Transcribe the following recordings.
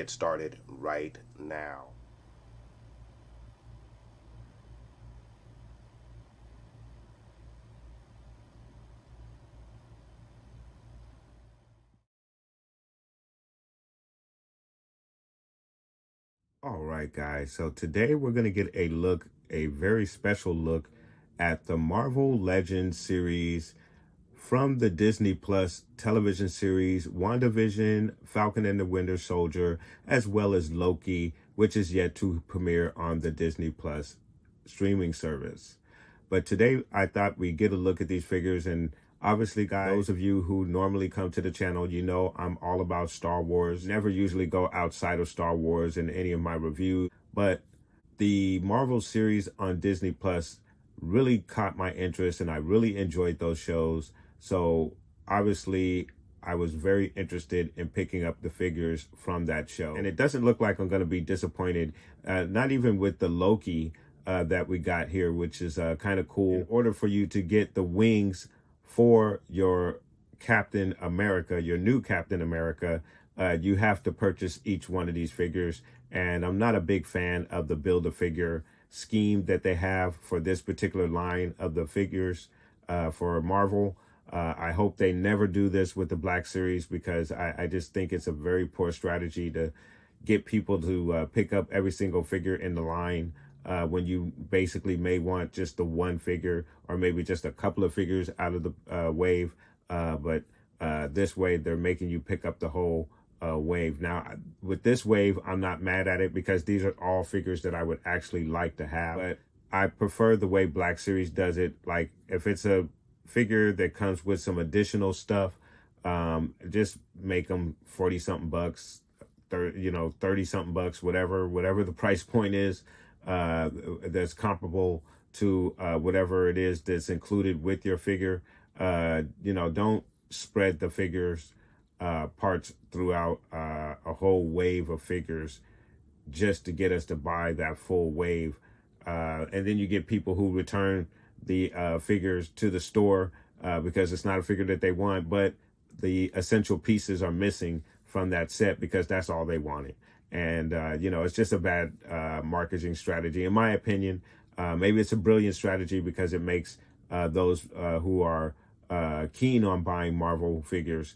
get started right now. All right, guys. So today we're going to get a very special look at the Marvel Legends series from the Disney Plus television series WandaVision, Falcon and the Winter Soldier, as well as Loki, which is yet to premiere on the Disney Plus streaming service. But today I thought we'd get a look at these figures. And obviously, guys, those of you who normally come to the channel, you know I'm all about Star Wars. Never usually go outside of Star Wars in any of my reviews. But the Marvel series on Disney Plus really caught my interest, and I really enjoyed those shows. So obviously, I was very interested in picking up the figures from that show. And it doesn't look like I'm going to be disappointed, not even with the Loki that we got here, which is kind of cool. In order for you to get the wings for your Captain America, your new Captain America, you have to purchase each one of these figures. And I'm not a big fan of the Build-A-Figure scheme that they have for this particular line of the figures for Marvel. I hope they never do this with the Black Series, because I just think it's a very poor strategy to get people to pick up every single figure in the line when you basically may want just the one figure or maybe just a couple of figures out of the wave. But this way, they're making you pick up the whole wave. Now, with this wave, I'm not mad at it because these are all figures that I would actually like to have. But I prefer the way Black Series does it. Like, if it's a figure that comes with some additional stuff, just make them 40 something bucks, 30 something bucks, whatever the price point is, that's comparable to whatever it is that's included with your figure. Don't spread the figures parts throughout a whole wave of figures just to get us to buy that full wave. And then you get people who return the figures to the store because it's not a figure that they want, but the essential pieces are missing from that set because that's all they wanted. And, it's just a bad marketing strategy, in my opinion. Maybe it's a brilliant strategy because it makes those who are keen on buying Marvel figures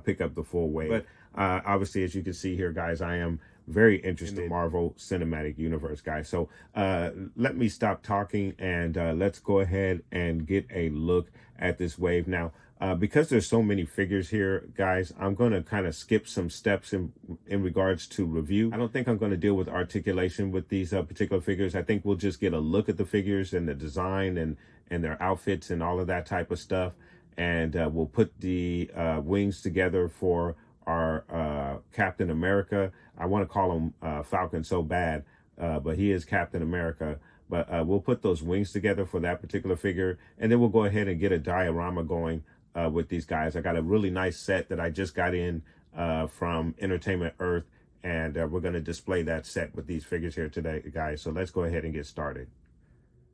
pick up the full wave. But obviously, as you can see here, guys, I am very interested in the Marvel Cinematic Universe, guys. So let me stop talking and let's go ahead and get a look at this wave. Now, because there's so many figures here, guys, I'm going to kind of skip some steps in regards to review. I don't think I'm going to deal with articulation with these particular figures. I think we'll just get a look at the figures and the design and their outfits and all of that type of stuff. And we'll put the wings together for our Captain America. I want to call him Falcon so bad, but he is Captain America. But we'll put those wings together for that particular figure, and then we'll go ahead and get a diorama going with these guys. I got a really nice set that I just got in from Entertainment Earth, and we're going to display that set with these figures here today, guys. So let's go ahead and get started.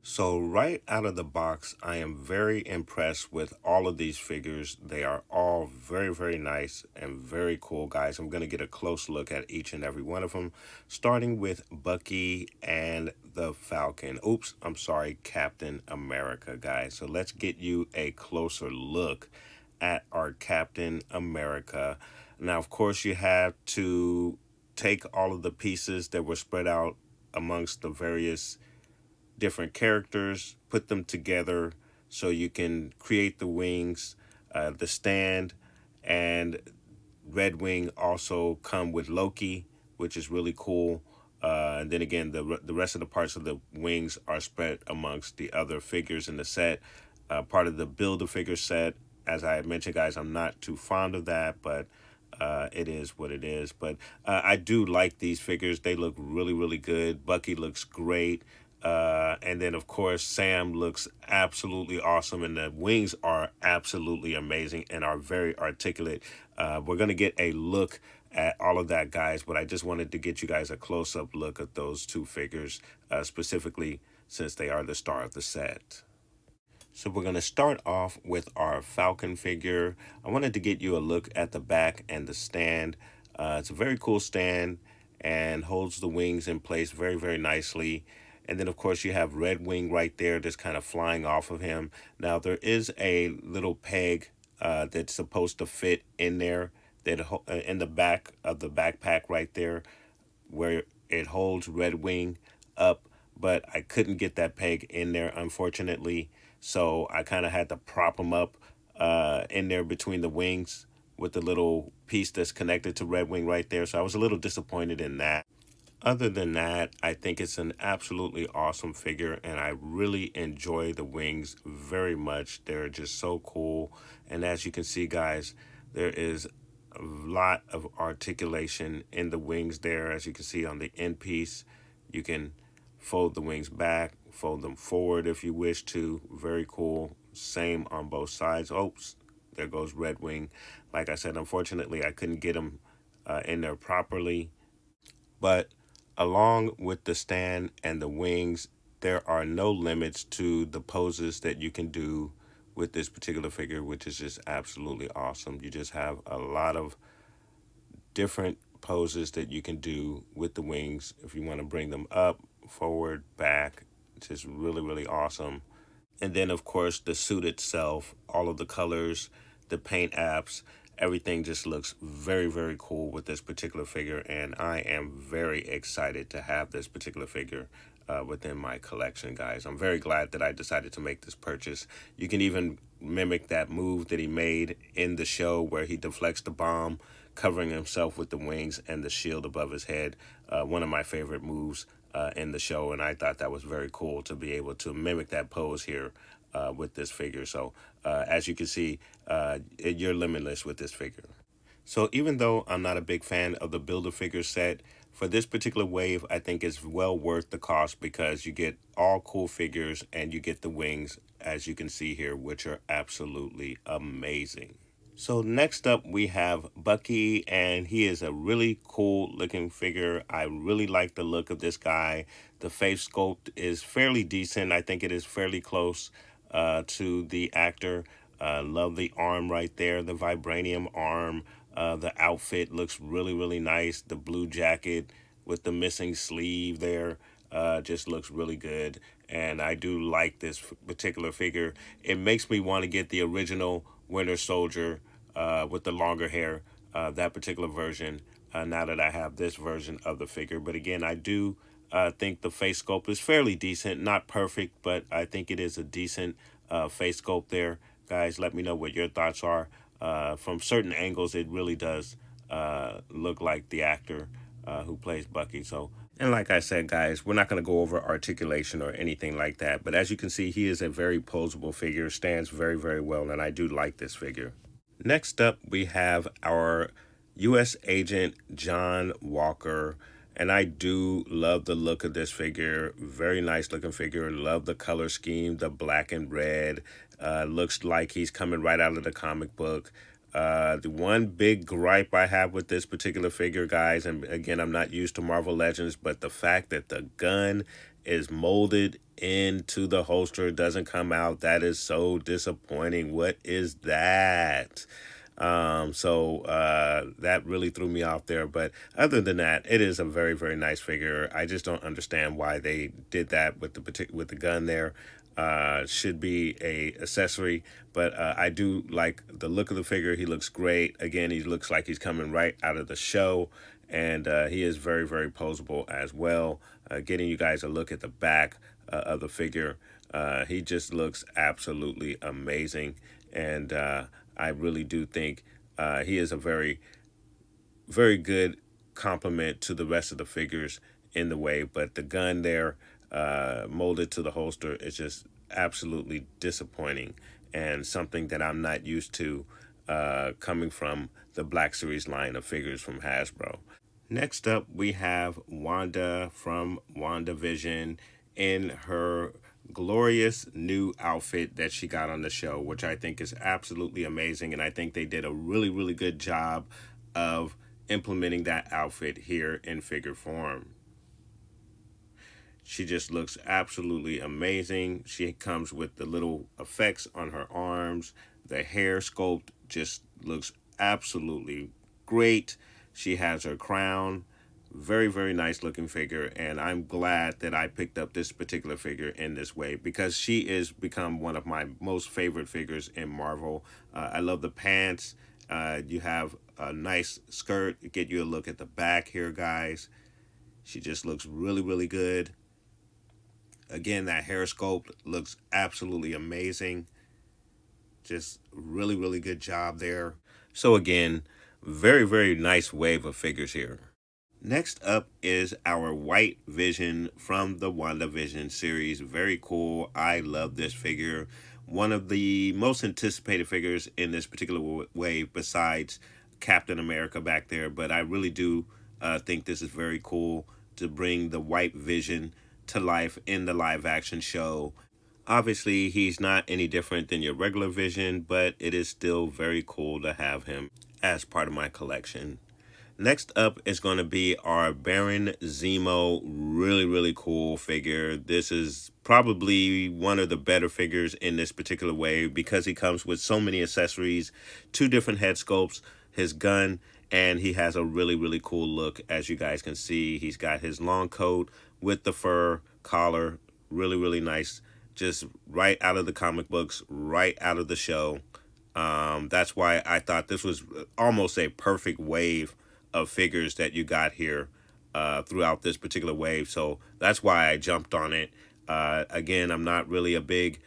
So right out of the box, I am very impressed with all of these figures. They are all very, very nice and very cool, guys. I'm going to get a close look at each and every one of them, starting with Bucky and the Falcon. Oops, I'm sorry, Captain America, guys. So let's get you a closer look at our Captain America. Now, of course, you have to take all of the pieces that were spread out amongst the various different characters, put them together so you can create the wings. The stand and Red Wing also come with Loki, which is really cool. And then again, the rest of the parts of the wings are spread amongst the other figures in the set. Part of the Build-A-Figure set, as I mentioned, guys, I'm not too fond of that, but it is what it is. But I do like these figures. They look really, really good. Bucky looks great. And then, of course, Sam looks absolutely awesome, and the wings are absolutely amazing and are very articulate. We're going to get a look at all of that, guys, but I just wanted to get you guys a close-up look at those two figures, specifically since they are the star of the set. So we're going to start off with our Falcon figure. I wanted to get you a look at the back and the stand. It's a very cool stand. and holds the wings in place very, very nicely. And then, of course, you have Red Wing right there that's kind of flying off of him. Now, there is a little peg that's supposed to fit in there, that in the back of the backpack right there, where it holds Red Wing up, but I couldn't get that peg in there, unfortunately. So I kind of had to prop him up in there between the wings with the little piece that's connected to Red Wing right there. So I was a little disappointed in that. Other than that, I think it's an absolutely awesome figure, and I really enjoy the wings very much. They're just so cool. And as you can see, guys, there is a lot of articulation in the wings there. As you can see on the end piece, you can fold the wings back, fold them forward if you wish to. Very cool. Same on both sides. Oops, there goes Red Wing. Like I said, unfortunately, I couldn't get them in there properly. But along with the stand and the wings, there are no limits to the poses that you can do with this particular figure, which is just absolutely awesome. You just have a lot of different poses that you can do with the wings if you want to bring them up, forward, back. It's just really, really awesome. And then, of course, the suit itself, all of the colors, the paint apps, everything just looks very, very cool with this particular figure. And I am very excited to have this particular figure within my collection, guys. I'm very glad that I decided to make this purchase. You can even mimic that move that he made in the show where he deflects the bomb, covering himself with the wings and the shield above his head. One of my favorite moves in the show, and I thought that was very cool to be able to mimic that pose here with this figure. So as you can see, you're limitless with this figure. So even though I'm not a big fan of the Build-A-Figure set, for this particular wave, I think it's well worth the cost because you get all cool figures and you get the wings, as you can see here, which are absolutely amazing. So next up we have Bucky, and he is a really cool looking figure. I really like the look of this guy. The face sculpt is fairly decent. I think it is fairly close to the actor. Love the arm right there, the vibranium arm. The outfit looks really, really nice. The blue jacket with the missing sleeve there just looks really good. And I do like this particular figure. It makes me want to get the original Winter Soldier with the longer hair, that particular version, now that I have this version of the figure. But again, I do think the face sculpt is fairly decent. Not perfect, but I think it is a decent face sculpt there. Guys, let me know what your thoughts are. From certain angles, it really does look like the actor who plays Bucky. So, and like I said, guys, we're not going to go over articulation or anything like that. But as you can see, he is a very posable figure, stands very, very well, and I do like this figure. Next up, we have our U.S. agent, John Walker. And I do love the look of this figure. Very nice looking figure. Love the color scheme, the black and red. Looks like he's coming right out of the comic book. The one big gripe I have with this particular figure, guys, and again, I'm not used to Marvel Legends, but the fact that the gun is molded into the holster, doesn't come out, that is so disappointing. What is that? That really threw me off there. But other than that, it is a very, very nice figure. I just don't understand why they did that with the gun there. Should be a accessory, but I do like the look of the figure. He looks great. Again, he looks like he's coming right out of the show, and he is very, very posable as well. Getting you guys a look at the back of the figure, he just looks absolutely amazing, and I really do think he is a very, very good complement to the rest of the figures in the way. But the gun there, molded to the holster, is just absolutely disappointing and something that I'm not used to coming from the Black Series line of figures from Hasbro. Next up, we have Wanda from WandaVision in her glorious new outfit that she got on the show, which I think is absolutely amazing. And I think they did a really, really good job of implementing that outfit here in figure form. She just looks absolutely amazing. She comes with the little effects on her arms. The hair sculpt just looks absolutely great. She has her crown, Very, very nice looking figure, and I'm glad that I picked up this particular figure in this way because she is become one of my most favorite figures in Marvel. I love the pants. You have a nice skirt. Get you a look at the back here, guys. She just looks really, really good. Again, that hair sculpt looks absolutely amazing. Just really, really good job there. So again, very, very nice wave of figures here. Next up is our White Vision from the WandaVision series. Very cool. I love this figure. One of the most anticipated figures in this particular wave besides Captain America back there. But I really do think this is very cool to bring the White Vision to life in the live action show. Obviously, he's not any different than your regular Vision, but it is still very cool to have him as part of my collection. Next up is going to be our Baron Zemo. Really, really cool figure. This is probably one of the better figures in this particular wave because he comes with so many accessories, 2 different head sculpts, his gun, and he has a really, really cool look. As you guys can see, he's got his long coat with the fur collar. Really, really nice. Just right out of the comic books, right out of the show. That's why I thought this was almost a perfect wave of figures that you got here throughout this particular wave. So that's why I jumped on it. Again, I'm not really a big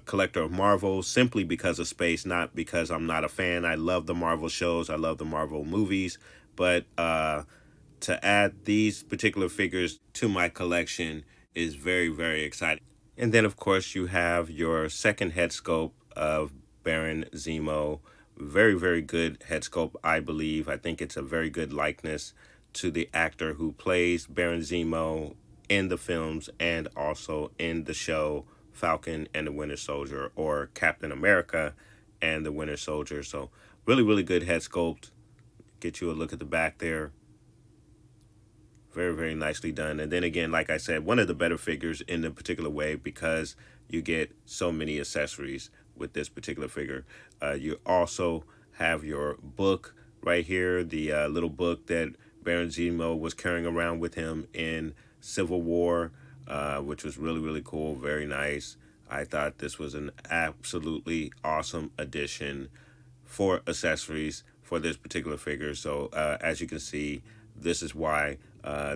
collector of Marvel simply because of space, not because I'm not a fan. I love the Marvel shows. I love the Marvel movies. But to add these particular figures to my collection is very, very exciting. And then, of course, you have your second head sculpt of Baron Zemo. Very, very good head sculpt, I believe. I think it's a very good likeness to the actor who plays Baron Zemo in the films and also in the show Falcon and the Winter Soldier, or Captain America and the Winter Soldier. So really, really good head sculpt. Get you a look at the back there. Very, very nicely done. And then again, like I said, one of the better figures in the particular wave because you get so many accessories with this particular figure. You also have your book right here, the little book that Baron Zemo was carrying around with him in Civil War, which was really, really cool. Very nice. I thought this was an absolutely awesome addition for accessories for this particular figure. So as you can see, this is why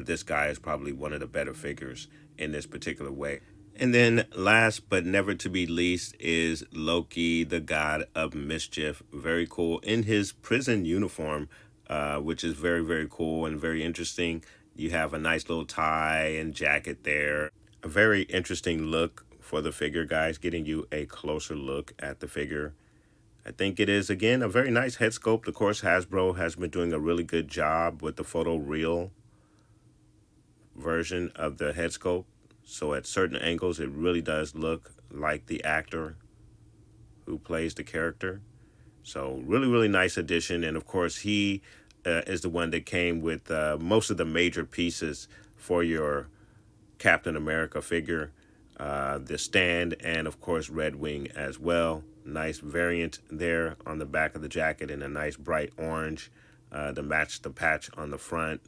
this guy is probably one of the better figures in this particular way. And then last but never to be least is Loki, the god of mischief. Very cool in his prison uniform, which is very, very cool and very interesting. You have a nice little tie and jacket there. A very interesting look for the figure, guys, getting you a closer look at the figure. I think it is, again, a very nice head sculpt. Of course, Hasbro has been doing a really good job with the photoreal version of the head sculpt. So at certain angles, it really does look like the actor who plays the character. So really, really nice addition. And of course, he is the one that came with most of the major pieces for your Captain America figure. The stand and, of course, Red Wing as well. Nice variant there on the back of the jacket in a nice bright orange to match the patch on the front.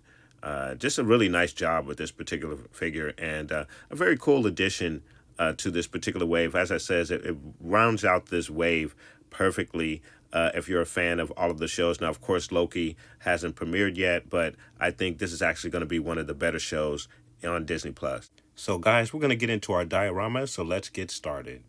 Just a really nice job with this particular figure, and a very cool addition to this particular wave. As I said, it rounds out this wave perfectly if you're a fan of all of the shows. Now, of course, Loki hasn't premiered yet, but I think this is actually going to be one of the better shows on Disney+. So, guys, we're going to get into our diorama, so let's get started.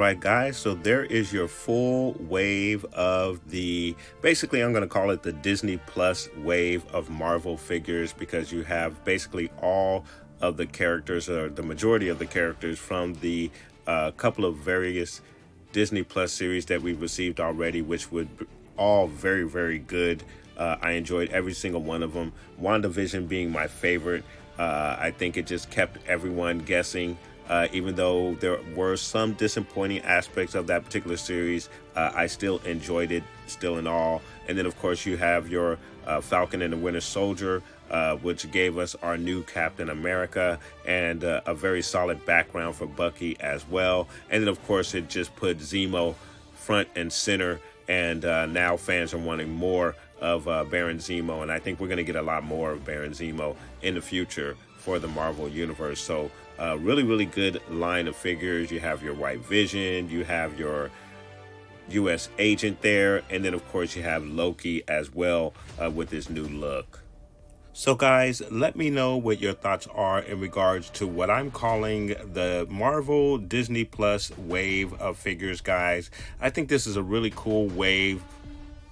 right, guys, so there is your full wave of basically I'm going to call it the Disney Plus wave of Marvel figures, because you have basically all of the characters, or the majority of the characters, from the couple of various Disney Plus series that we've received already, which would all very, very good. I enjoyed every single one of them. WandaVision being my favorite. I think it just kept everyone guessing. Even though there were some disappointing aspects of that particular series, I still enjoyed it, still in all. And then, of course, you have your Falcon and the Winter Soldier, which gave us our new Captain America, and a very solid background for Bucky as well. And then, of course, it just put Zemo front and center, and now fans are wanting more of Baron Zemo, and I think we're going to get a lot more of Baron Zemo in the future for the Marvel Universe. So really, really good line of figures. You have your White Vision, you have your U.S. Agent there, and then, of course, you have Loki as well with his new look. So guys, let me know what your thoughts are in regards to what I'm calling the Marvel Disney Plus wave of figures, guys. I think this is a really cool wave.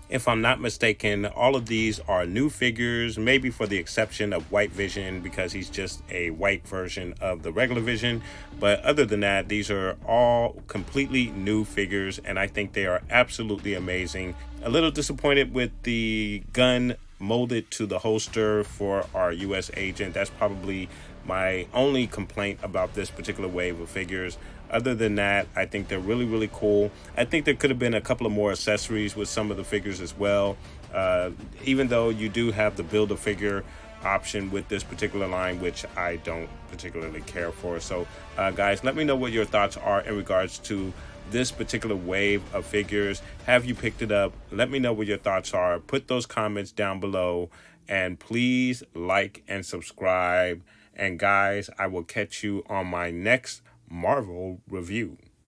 If I'm not mistaken, all of these are new figures, maybe for the exception of White Vision, because he's just a white version of the regular Vision. But other than that, these are all completely new figures, and I think they are absolutely amazing. A little disappointed with the gun molded to the holster for our U.S. agent. That's probably my only complaint about this particular wave of figures. Other than that, I think they're really, really cool. I think there could have been a couple of more accessories with some of the figures as well. Even though you do have the Build-A-Figure option with this particular line, which I don't particularly care for. So, guys, let me know what your thoughts are in regards to this particular wave of figures. Have you picked it up? Let me know what your thoughts are. Put those comments down below, and please like and subscribe. And guys, I will catch you on my next Marvel review.